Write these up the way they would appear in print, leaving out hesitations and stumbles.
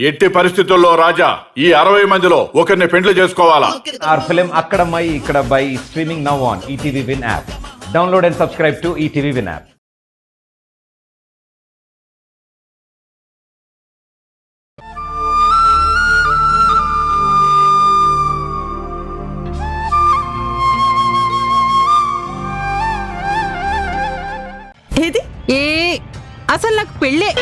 ఎట్టి పరిస్థితుల్లో రాజా ఈ 60 మందిలో ఒకరిని పెండ్లి చేసుకోవాలా? Our film Akkadamai Ikkadabai is streaming now on ETV Win app. Download and subscribe to ETV Win app. ఏది ఏ అసలు నాకు పెళ్ళే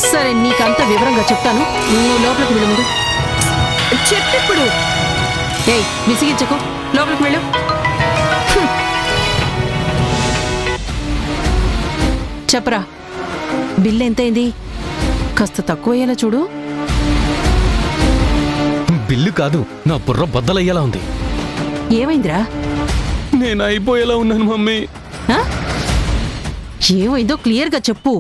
సరే నీకంత వివరంగా చెప్తాను. నువ్వు లోపలికి వెళ్ళు ముందు. చెప్పిప్పుడు ఏయ్ విసిగించకు, లోపలికి వెళ్ళు. చెప్పరా, బిల్లు ఎంతైంది? కాస్త తక్కువ అయ్యేలా చూడు. బిల్లు కాదు, నా బుర్ర బద్దలయ్యేలా ఉంది. ఏమైందిరా? నేను అయిపోయేలా ఉన్నాను మమ్మీ. ఏమైందో క్లియర్గా చెప్పు.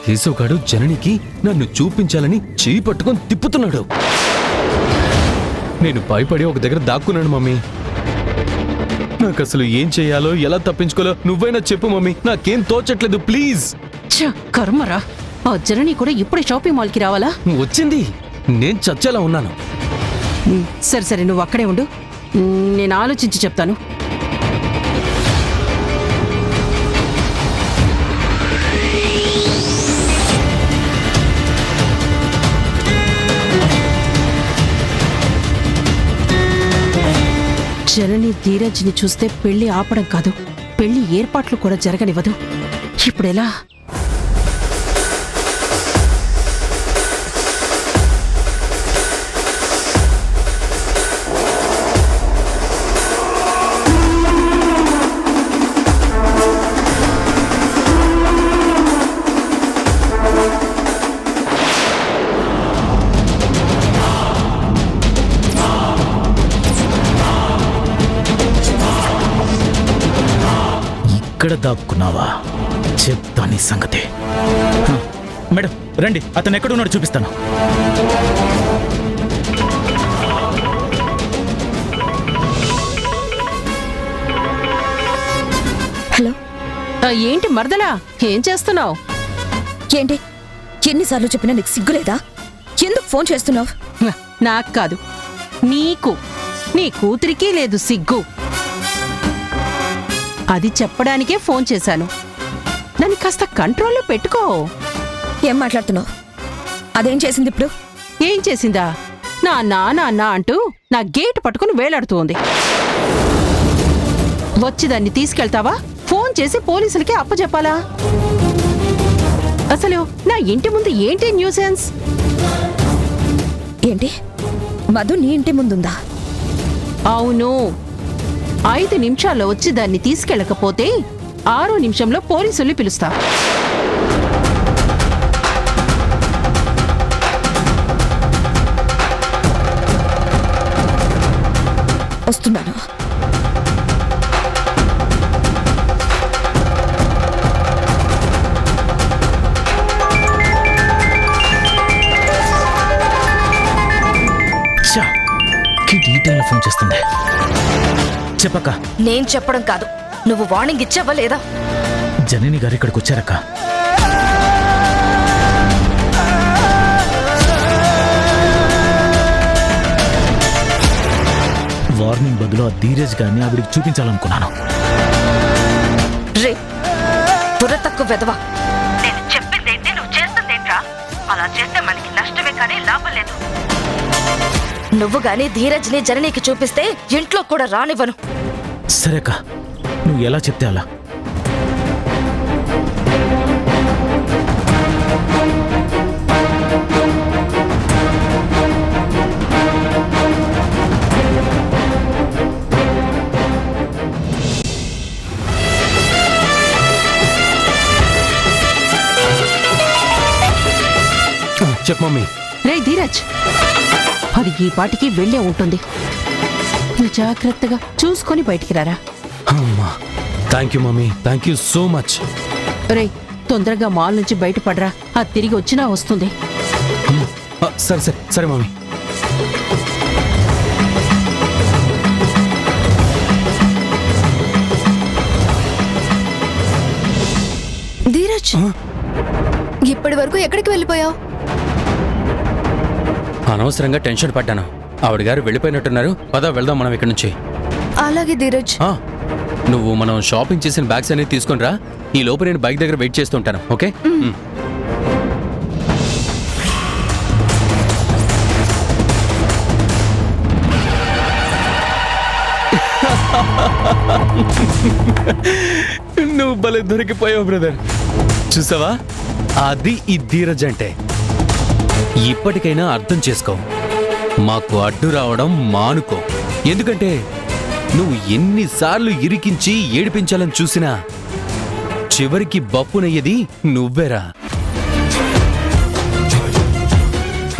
కేశవగాడు జననికి నన్ను చూపించాలని చేయి పట్టుకొని తిప్పుతున్నాడు. నేను భయపడి ఒక దగ్గర దాక్కున్నాను మమ్మీ. నాకు అసలు ఏం చేయాలో ఎలా తప్పించుకోవాలో నువ్వైనా చెప్పు మమ్మీ. నాకేం తోచట్లేదు ప్లీజ్. కర్మరా, ఆ జనని కూడా ఇప్పుడే షాపింగ్ మాల్కి రావాలా? వచ్చింది, నేను చచ్చేలా ఉన్నాను. సరే సరే, నువ్వు అక్కడే ఉండు, నేను ఆలోచించి చెప్తాను. జనని ధీరజ్ని చూస్తే పెళ్లి ఆపడం కాదు, పెళ్లి ఏర్పాట్లు కూడా జరగనివ్వదు. ఇప్పుడెలా? ఇక్కడ దాక్కున్నావా? చెప్తాను సంగతి. మేడం రండి, అతను ఎక్కడున్నాడు చూపిస్తాను. హలో. ఏంటి మరదలా, ఏం చేస్తున్నావు? ఏంటి, ఎన్నిసార్లు చెప్పినా నీకు సిగ్గులేదా? ఎందుకు ఫోన్ చేస్తున్నావు? నాకు కాదు, నీకు, నీ కూతురికి లేదు సిగ్గు. అది చెప్పడానికే ఫోన్ చేశాను. నన్ను కాస్త కంట్రోల్లో పెట్టుకో. ఏం మాట్లాడుతున్నావు? అదేం చేసింది ఇప్పుడు? ఏం చేసిందా? నా నాన్న అంటూ నా గేటు పట్టుకుని వేలాడుతోంది. వచ్చి దాన్ని తీసుకెళ్తావా, ఫోన్ చేసి పోలీసులకి అప్పచెప్పాలా? అసలు నా ఇంటి ముందు ఏంటి న్యూసెన్స్? ఏంటి, మధు నీ ఇంటి ముందుందా? అవును. 5 నిమిషాల్లో వచ్చి దాన్ని తీసుకెళ్ళకపోతే 6 నిమిషంలో పోలీసుల్ని పిలుస్తా. వస్తున్నాను. డీటెయిల్ ఫోన్ చేస్తుంది. చెప్పక్క. నేను చెప్పడం కాదు, నువ్వు వార్నింగ్ ఇచ్చావా లేదా? జనని గారు ఇక్కడికి వచ్చారక్క. వార్నింగ్ బదులు ఆ ధీరజ్ గారిని ఆవిడికి చూపించాలనుకున్నాను. రే బుర్ర తక్కువ వెదవా, నేను చెప్పిందేంటి, నువ్వు చేస్తుందేంట్రా? అలా చేస్తే మనకి నష్టమే కానీ లాభం లేదు. నువ్వు గాని ధీరజ్ని జననికి చూపిస్తే ఇంట్లో కూడా రానివ్వను. సరే అక్క, నువ్వు ఎలా చెప్తే అలా. చెప్పు మమ్మీ. రే ధీరజ్, అది ఈ పాటికి వెళ్ళే ఉంటుంది. నువ్వు జాగ్రత్తగా చూసుకొని బయటికి రారా. అమ్మా, thank you mummy, thank you so much. రే తొందరగా మాల్ నుంచి బయటపడరా, అది తిరిగి వచ్చినా వస్తుంది. అమ్మో, సరే సరే సరే మమ్మీ. ధీరజ్, ఇప్పటి వరకు ఎక్కడికి వెళ్ళిపోయావు? అనవసరంగా టెన్షన్ పడ్డాను. ఆవిడ గారు వెళ్ళిపోయినట్టున్నారు. పద వెళ్దాం మనం ఇక్కడి నుంచి. అలాగే ధీరజ్. నువ్వు మనం షాపింగ్ చేసిన బ్యాగ్స్ అనేది తీసుకుని రా. ఈ లోపు నేను బైక్ దగ్గర వెయిట్ చేస్తుంటాను. ఓకే? నువ్వు భలే దొరికిపోయావు బ్రదర్. చూసావా, అది ఈ ధీరజ్ అంటే. ఇప్పటికైనా అర్థం చేసుకో, మాకు అడ్డు రావడం మానుకో. ఎందుకంటే నువ్వు ఎన్నిసార్లు ఇరికించి ఏడిపించాలని చూసినా చివరికి బప్పునయ్యేది నువ్వేరా.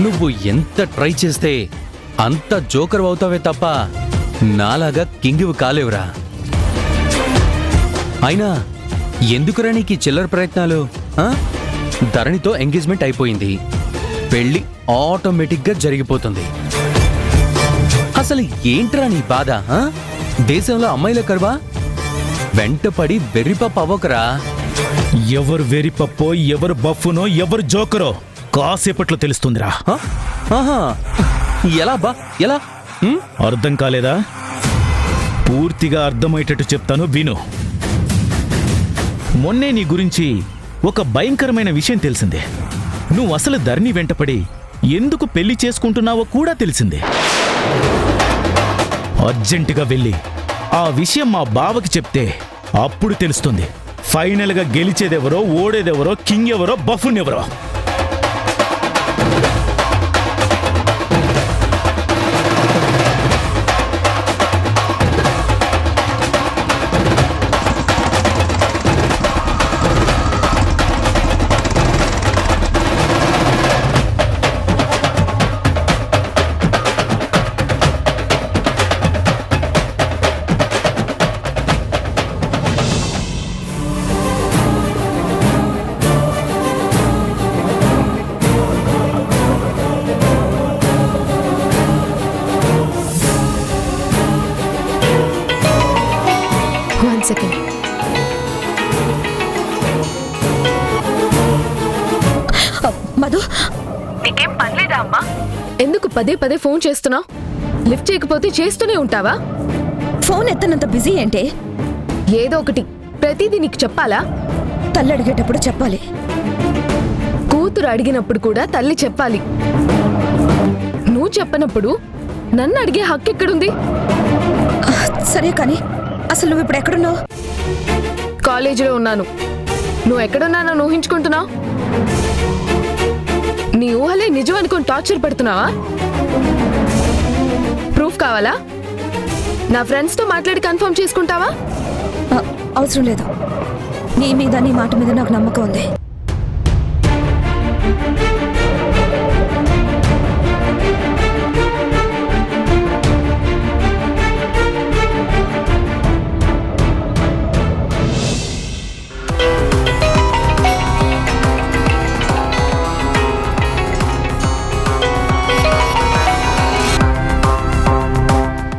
నువ్వు ఎంత ట్రై చేస్తే అంత జోకర్ అవుతావే తప్ప నాలాగా కింగివి కాలేవురా. అయినా ఎందుకురా నీకు చిల్లర ప్రయత్నాలు? ధరణితో ఎంగేజ్మెంట్ అయిపోయింది, పెళ్లి ఆటోమేటిక్గా జరిగిపోతుంది. అసలు ఏంట్రా నీ బాధ? దేశంలో అమ్మాయిల కరువా? వెంటపడి వెర్రిపప్పు అవ్వకరా. ఎవరు వెరిపప్పో, ఎవరు బఫ్ఫునో, ఎవరు జోకరో కాసేపట్లో తెలుస్తుందిరా. ఆహా, ఎలా బా ఎలా? అర్థం కాలేదా? పూర్తిగా అర్థమయ్యేటట్టు చెప్తాను, విను. మొన్నే నీ గురించి ఒక భయంకరమైన విషయం తెలిసిందే. నువ్వు అసలు ధరణి వెంటపడి ఎందుకు పెళ్లి చేసుకుంటున్నావో కూడా తెలిసిందే. అర్జెంటుగా వెళ్ళి ఆ విషయం మా బావకి చెప్తే అప్పుడు తెలుస్తుంది ఫైనల్గా గెలిచేదెవరో, ఓడేదెవరో, కింగ్ ఎవరో, బఫున్ ఎవరో. సెకండ్. మధు, నీకేం పనిలేదా అమ్మా? ఎందుకు పదే పదే ఫోన్ చేస్తున్నావు? లిఫ్ట్ చేయకపోతే చేస్తూనే ఉంటావా? ఫోన్ ఎత్తనంత బిజీ ఏంటే? ఏదో ఒకటి ప్రతిదీ నీకు చెప్పాలా? తల్లి అడిగేటప్పుడు చెప్పాలి, కూతురు అడిగినప్పుడు కూడా తల్లి చెప్పాలి. నువ్వు చెప్పనప్పుడు నన్ను అడిగే హక్కు ఎక్కడుంది? సరే కానీ అసలు నువ్వు ఇప్పుడు ఎక్కడున్నావు? కాలేజీలో ఉన్నాను. నువ్వు ఎక్కడున్నానో ఊహించుకుంటున్నావు? నీ ఊహలే నిజం అనుకుని టార్చర్ పెడుతున్నావా? ప్రూఫ్ కావాలా? నా ఫ్రెండ్స్తో మాట్లాడి కన్ఫర్మ్ చేసుకుంటావా? అవసరం లేదు. నీ మీద, నీ మాట మీద నాకు నమ్మకం ఉంది.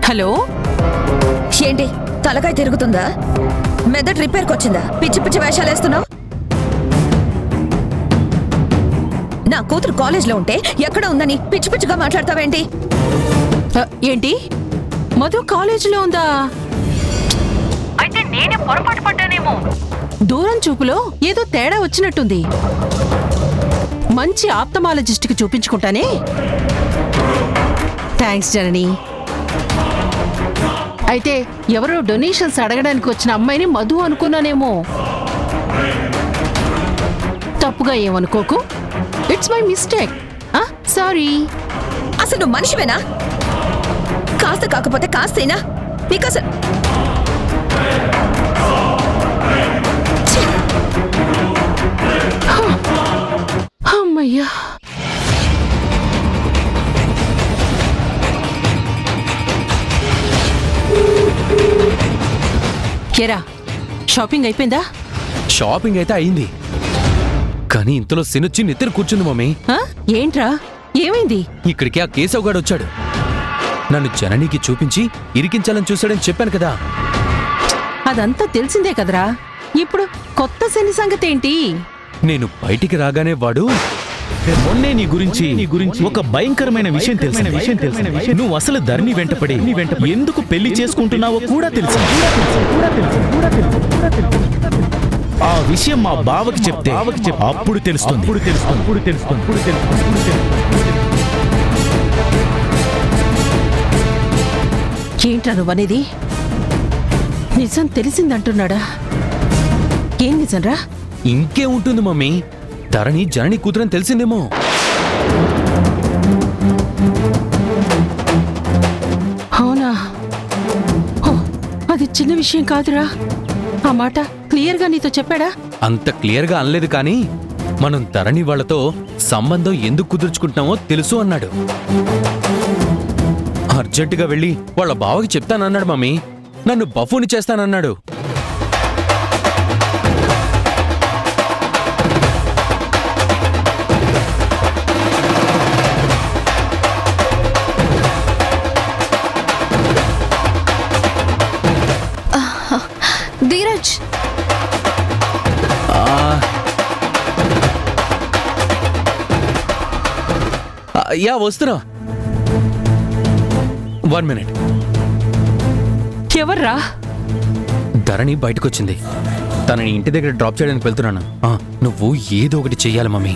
హలో, ఏంటి తలకాయ తిరుగుతుందా? మెదడు రిపేర్కి వచ్చిందా? పిచ్చి పిచ్చి వేషాలు వేస్తున్నావు. నా కూతురు కాలేజ్లో ఉంటే ఎక్కడ ఉందని పిచ్చి పిచ్చిగా మాట్లాడతావేంటి? ఏంటి మధు కాలేజీలో ఉందా? అయితే నేనే పొరపాటు పడ్డానేమో. దూరం చూపులో ఏదో తేడా వచ్చినట్టుంది. మంచి ఆప్థమాలజిస్ట్కి చూపించుకుంటానే. థ్యాంక్స్ జనని. అయితే ఎవరో డొనేషన్స్ అడగడానికి వచ్చిన అమ్మాయిని మధు అనుకున్నానేమో. తప్పుగా ఏమనుకోకు, ఇట్స్ మై మిస్టేక్. సారీ. అసలు నువ్వు మనిషివేనా? కాస్త కాకపోతే కాస్తేనా నీకు అసలు? అమ్మయ్యా. కేరా, షాపింగ్ అయిపోయిందా? షాపింగ్ అయితే అయింది. కానీ ఇంతలో శనొచ్చి నెత్తిన కూర్చుంది మమ్మీ. ఆ? ఏంట్రా ఏమైంది? ఇక్కడికి ఆ కేశవ్ గాడు వచ్చాడు. నన్ను జననికి చూపించి ఇరికించాలని చూశాడని చెప్పాను కదా. అదంతా తెలిసిందే కదరా. ఇప్పుడు కొత్త శని సంగతి ఏంటి? నేను బయటికి రాగానే వాడు మొన్నే నీ గురించి ఒక భయంకరమైన విషయం తెలిసింది. నువ్వు అసలు ధరణి వెంటపడి ఎందుకు పెళ్లి చేసుకుంటున్నావో కూడా తెలుసు. ఆ విషయం మా బావకి చెప్తే అప్పుడు తెలుస్తుంది. ఏంట్రా నువ్వనేది? నిజం తెలిసిందంటున్నాడా? ఏం నిజంరా? ఇంకే ఉంటుంది మమ్మీ. ధరణి జనని కూతురని తెలిసిందేమో. అవునా? ఓ, అది చిన్న విషయం కాదురా. ఆ మాట క్లియర్గా నీతో చెప్పాడా? అంత క్లియర్గా అనలేదు కానీ మనం ధరణి వాళ్లతో సంబంధం ఎందుకు కుదుర్చుకుంటున్నామో తెలుసు అన్నాడు. అర్జెంటుగా వెళ్ళి వాళ్ళ బావకి చెప్తానన్నాడు మమ్మీ. నన్ను బఫూని చేస్తానన్నాడు. ధీరజ్, యా వస్తున్నా. 1 minute. ఎవర్రా? ధరణి బయటకొచ్చింది. తనని ఇంటి దగ్గర డ్రాప్ చేయడానికి వెళ్తున్నాను. నువ్వు ఏదో ఒకటి చెయ్యాలి మమ్మీ.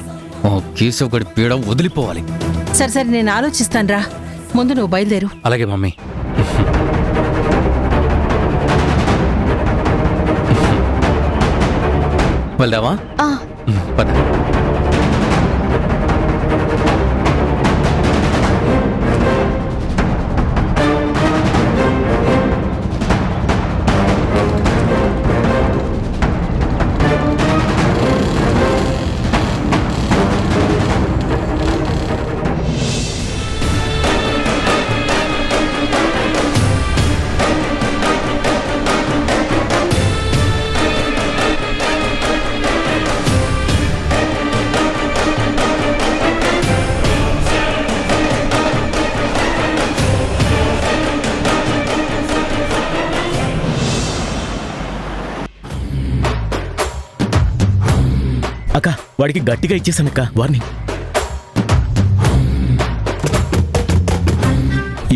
కేశవ్ గడి పీడ వదిలిపోవాలి. సరే సరే, నేను ఆలోచిస్తానురా. ముందు నువ్వు బయలుదేరు. అలాగే మమ్మీ. వెళ్దావా? పద. అక్క, వాడికి గట్టిగా ఇచ్చేసానక్క వార్నింగ్.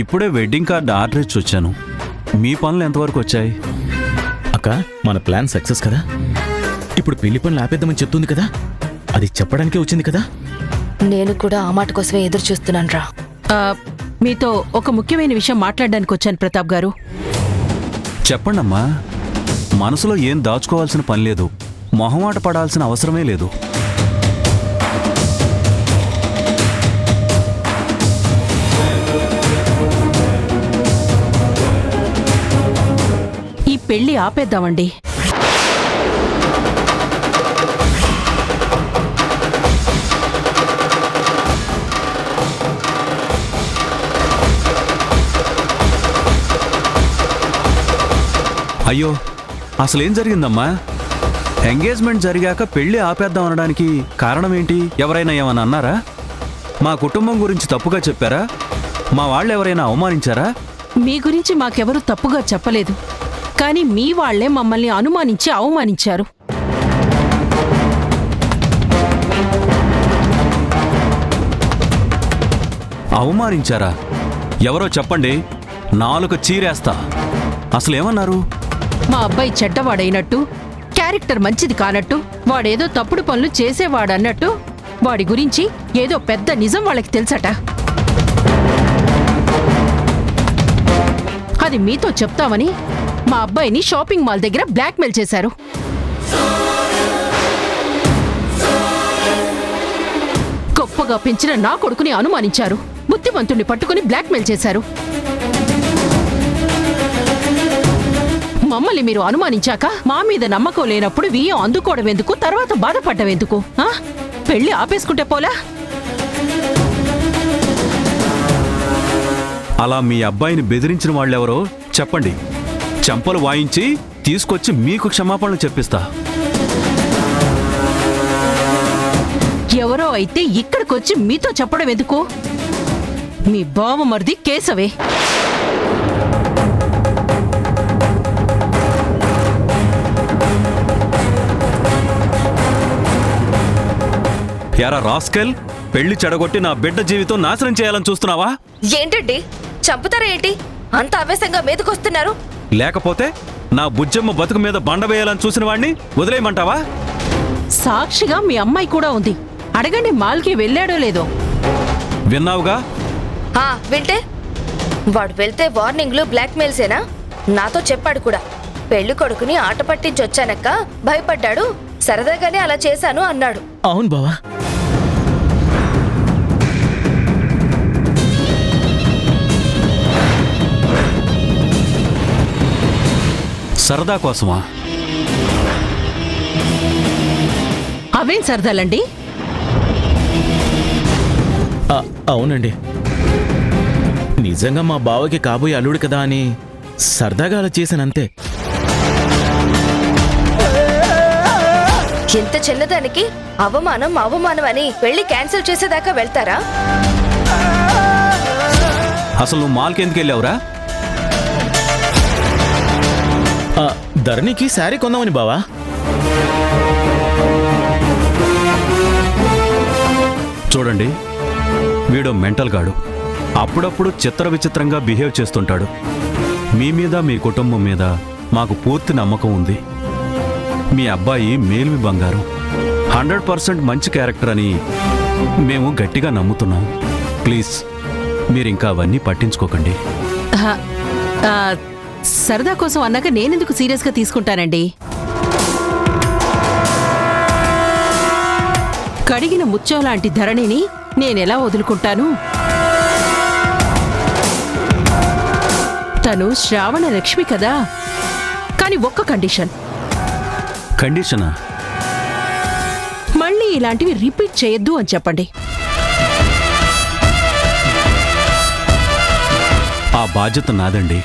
ఇప్పుడే వెడ్డింగ్ కార్డ్ ఆర్డర్ ఇచ్చి వచ్చాను. మీ పనులు ఎంతవరకు వచ్చాయి? అక్క, మన ప్లాన్ సక్సెస్ కదా. ఇప్పుడు పెళ్లి పనులు ఆపేద్దామని చెప్తుంది కదా. అది చెప్పడానికే వచ్చింది కదా. నేను కూడా ఆ మాట కోసమే ఎదురు చూస్తున్నాను రా. మీతో ఒక ముఖ్యమైన విషయం మాట్లాడడానికి వచ్చాను ప్రతాప్ గారు. చెప్పండమ్మా. మనసులో ఏం దాచుకోవాల్సిన పని లేదు. మొహమాట పడాల్సిన అవసరమే లేదు. ఈ పెళ్లి ఆపేద్దామండి. అయ్యో, అసలేం జరిగిందమ్మా? ఎంగేజ్మెంట్ జరిగాక పెళ్లి ఆపేద్దాం అనడానికి కారణం ఏంటి? ఎవరైనా ఏమన్నా అన్నారా? మా కుటుంబం గురించి తప్పుగా చెప్పారా? మా వాళ్ళు ఎవరైనా అవమానించారా? మీ గురించి మాకెవరూ తప్పుగా చెప్పలేదు, కానీ మీ వాళ్లే మమ్మల్ని అనుమానించి అవమానించారు. అవమానించారా? ఎవరో చెప్పండి, నాలుక చీరేస్తా. అసలేమన్నారు? మా అబ్బాయి చెడ్డవాడైనట్టు, క్యారెక్టర్ మంచిది కానట్టు, వాడేదో తప్పుడు పనులు చేసేవాడన్నట్టు, వాడి గురించి ఏదో పెద్ద నిజం వాళ్ళకి తెలుసట. అది మీతో చెప్తామని మా అబ్బాయిని షాపింగ్ మాల్ దగ్గర బ్లాక్మెయిల్ చేశారు. గొప్పగా పెంచిన నా కొడుకుని అనుమానించారు. బుద్ధిమంతుణ్ణి పట్టుకుని బ్లాక్మెయిల్ చేశారు. మమ్మల్ని మీరు అనుమానించాక మా మీద నమ్మకం లేనప్పుడు వియ్యం అందుకోవడం ఎందుకు, తర్వాత బాధపడ్డం ఎందుకు? పెళ్లి ఆపేసుకుంటే పోలా? అలా మీ అబ్బాయిని బెదిరించిన వాళ్ళెవరో చెప్పండి. చెంపలు వాయించి తీసుకొచ్చి మీకు క్షమాపణలు చెప్పిస్తా. ఎవరో అయితే ఇక్కడికొచ్చి మీతో చెప్పడం ఎందుకు? మీ బావమరిది కేశవే. యారా రాస్కెల్, పెళ్లి చెడగొట్టి నా బిడ్డ జీవితం నాశనం చేయాలని చూస్తున్నావా? ఏంటండి చంపుతారా ఏంటి? అంత ఆవేశంగా మీదకొస్తున్నారు. లేకపోతే నా బుజ్జమ్మ బతుకు మీద బండ వేయాలని చూసిన వాణ్ణి వదిలేయమంటావా? సాక్షిగా మీ అమ్మాయి కూడా ఉంది. అడగండి మాల్కి వెళ్ళాడో లేదో. విన్నావుగా? వింటే వాడు వెళ్తే వార్నింగ్లు బ్లాక్మెయిల్సేనా? నాతో చెప్పాడు కూడా. పెళ్లి కొడుకుని ఆట పట్టించొచ్చానక్క భయపడ్డాడు, సరదాగానే అలా చేశాను అన్నాడు. అవును బావా. సరదా కోసమా? అవేం సరదాలండి? అవునండి, నిజంగా మా బావకి కాబోయే అల్లుడు కదా అని సరదాగా అలా చేశానంతే. ఇంత చిన్నదానికి అవమానం అవమానం అని పెళ్లి క్యాన్సిల్ చేసేదాకా వెళ్తారా? అసలు నువ్వు మాల్కి ఎందుకు వెళ్ళావురా? ధరణికి శారీ కొందామని బావా. చూడండి, వీడో మెంటల్ గాడు. అప్పుడప్పుడు చిత్ర విచిత్రంగా బిహేవ్ చేస్తుంటాడు. మీ మీద మీ కుటుంబం మీద మాకు పూర్తి నమ్మకం ఉంది. మీ అబ్బాయి మేల్మి బంగారం, 100% మంచి క్యారెక్టర్ అని మేము గట్టిగా నమ్ముతున్నాం. ప్లీజ్ మీరింకా అవన్నీ పట్టించుకోకండి. సరదా కోసం అన్నాక నేనెందుకు సీరియస్గా తీసుకుంటానండి? కడిగిన ముత్యం లాంటి ధరణిని నేనెలా వదులుకుంటాను? తను శ్రావణ లక్ష్మి కదా. కానీ ఒక్క కండిషన్. కండిషనా? మళ్ళీ ఇలాంటివి రిపీట్ చేయొద్దు అని చెప్పండి. ఆ బాధ్యత నాదండి.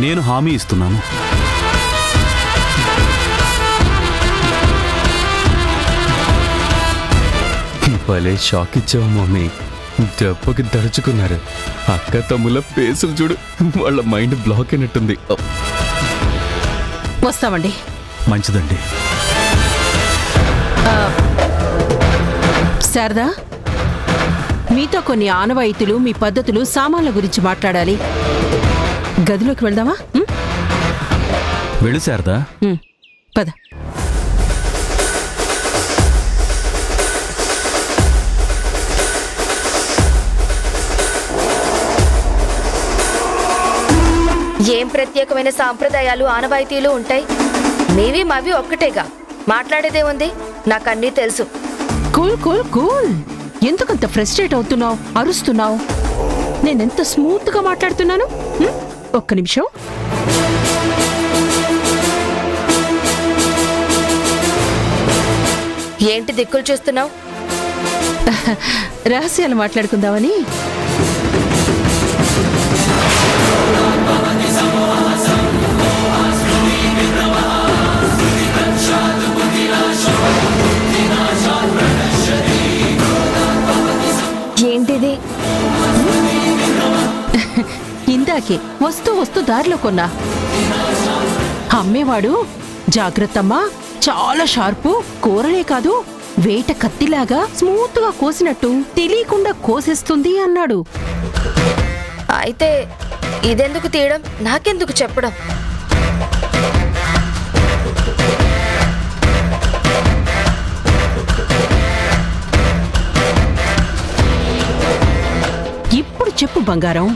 నేను హామీ ఇస్తున్నాను. భలే షాక్ ఇచ్చావు మమ్మీ. దెబ్బకి దడుచుకున్నారు. అక్క తమ్ముల ఫేసులు చూడు, వాళ్ళ మైండ్ బ్లాక్ అయినట్టుంది. వస్తామండి. మంచిదండి. శారదా, మీతో కొన్ని ఆనవాయితీలు, మీ పద్ధతులు, సామాన్ల గురించి మాట్లాడాలి. గదిలోకి వెళ్దామా? వెళ్ళు శారదా. పద. ఏం ప్రత్యేకమైన సాంప్రదాయాలు ఆనవాయితీలు ఉంటాయి? మీవి మావి ఒక్కటేగా. మాట్లాడేదే ఉంది, నాకన్నీ తెలుసు. Cool cool cool. ఎందుకంత ఫ్రస్ట్రేట్ అవుతున్నావు, అరుస్తున్నావు? నేనెంత స్మూత్ గా మాట్లాడుతున్నాను. ఒక్క నిమిషం. ఏంటి దిక్కులు చూస్తున్నావు? రహస్యాలు మాట్లాడుకుందామని. ఏంటిది? ఇందాకే వస్తూ వస్తూ దారిలో కొన్నా. అమ్మేవాడు జాగ్రత్తమ్మా, చాలా షార్పు, కూరలే కాదు వేట కత్తిలాగా స్మూత్ గా కోసినట్టు తెలియకుండా కోసేస్తుంది అన్నాడు. అయితే ఇదెందుకు తీయడం, నాకెందుకు చెప్పడం? ఇప్పుడు చెప్పు బంగారం,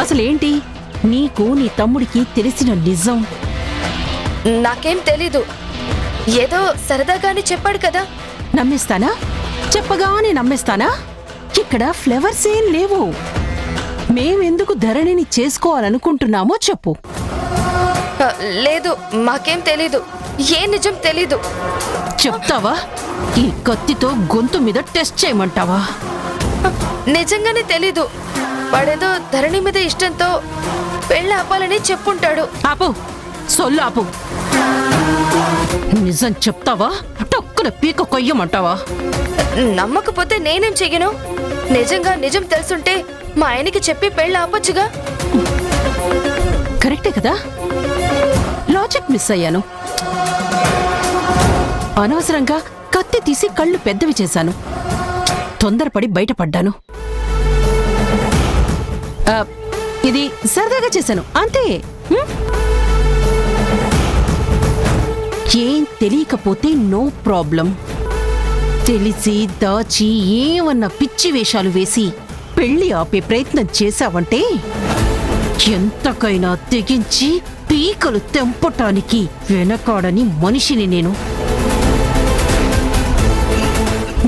అసలేంటి నీకు నీ తమ్ముడికి తెలిసిన నిజం? నాకేం తెలీదు. ఏదో సరదాగానే చెప్పాడు కదా. నమ్మేస్తానా? చెప్పగానే నమ్మేస్తానా? ఇక్కడ ఫ్లవర్స్ ఏం లేవు. మేమెందుకు ధరణిని చేసుకోవాలనుకుంటున్నామో చెప్పు. లేదు, మాకేం తెలీదు. ఏ నిజం తెలీదు. చెప్తావా? ఈ కత్తితో గొంతు మీద టెస్ట్ చేయమంటావా? నిజంగానే తెలీదు. వాడేదో ధరణి మీద ఇష్టంతో పెళ్ళి ఆపాలని చెప్పుంటాడు. ఆపు, సొల్లు ఆపు. నిజం చెప్తావా టక్కున పీక కొయ్యమంటావా? నమ్మకపోతే నేనేం చెయ్యను? నిజంగా నిజం తెలుసుంటే మా ఆయనకి చెప్పి పెళ్ళి ఆపొచ్చుగా. కరెక్టే కదా, లాజిక్ మిస్ అయ్యాను. అనవసరంగా కత్తి తీసి కళ్ళు పెద్దవి చేశాను. తొందరపడి బయటపడ్డాను. ఇది సరదాగా చేశాను అంతే. ఏం తెలియకపోతే నో ప్రాబ్లం. తెలిసి దాచి ఏమన్నా పిచ్చి వేషాలు వేసి పెళ్లి ఆపే ప్రయత్నం చేశావంటే ఎంతకైనా తెగించి పీకలు తెంపటానికి వెనకాడని మనిషిని నేను.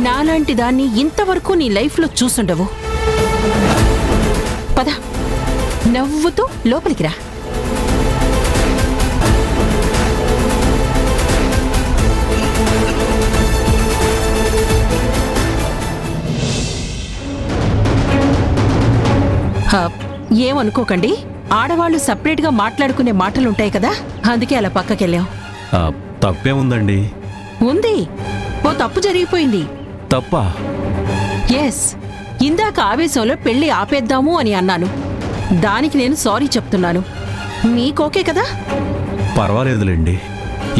నాలాంటి దాన్ని ఇంతవరకు నీ లైఫ్లో చూసుండవు. పద, నవ్వుతూ లోపలికి రా. ఏమనుకోకండి, ఆడవాళ్లు సపరేట్గా మాట్లాడుకునే మాటలుంటాయి కదా, అందుకే అలా పక్కకెళ్ళాం. తప్పే ఉందండి. ఉంది, ఓ తప్పు జరిగిపోయింది. తప్ప? ఎస్, ఇందాక ఆవేశంలో పెళ్లి ఆపేద్దాము అని అన్నాను. దానికి నేను సారీ చెప్తున్నాను. మీకోకే కదా? పర్వాలేదులేండి.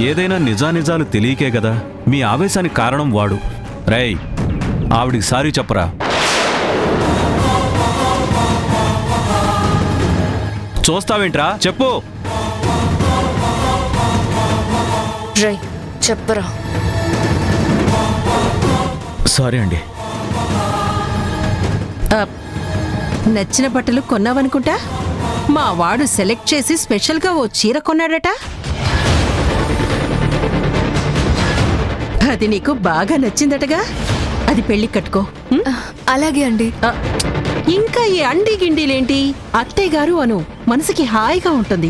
ఏదైనా నిజానిజాలు తెలియకే కదా. మీ ఆవేశానికి కారణం వాడు. రేయ్, ఆవిడికి సారీ చెప్పరా. చూస్తావేంట్రా, చెప్పు. రై చెప్పరా. సారీ అండి. నచ్చిన బట్టలు కొన్నావనుకుంటా. మా వాడు సెలెక్ట్ చేసి స్పెషల్గా ఓ చీర కొన్నాడట. అది నీకు బాగా నచ్చిందటగా. అది పెళ్లి కట్టుకో. అలాగే అండి. ఇంకా ఈ అండి గిండీలేంటి? అత్తయ్య గారు అను, మనసుకి హాయిగా ఉంటుంది.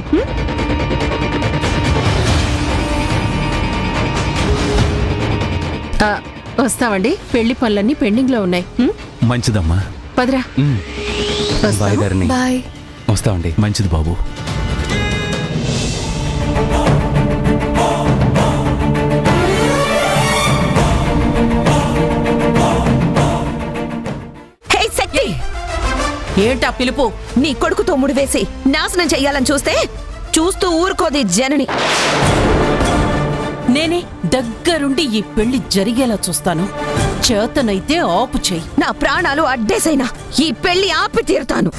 వస్తామండి, పెళ్లి పనులన్నీ పెండింగ్ లో ఉన్నాయి. మంచిదమ్మా. పదరా. బాయ్ ధరణి. బాయ్. వస్తామండి. మంచిది బాబు. ఏంటా పిలుపు? నీ కొడుకుతో ముడివేసి నాశనం చెయ్యాలని చూస్తూ ఊరుకోది జనని. నేనే దగ్గరుండి ఈ పెళ్లి జరిగేలా చూస్తాను. చేతనైతే ఆపు చెయ్యి. నా ప్రాణాలు అడ్డేసైనా ఈ పెళ్లి ఆపి తీరుతాను.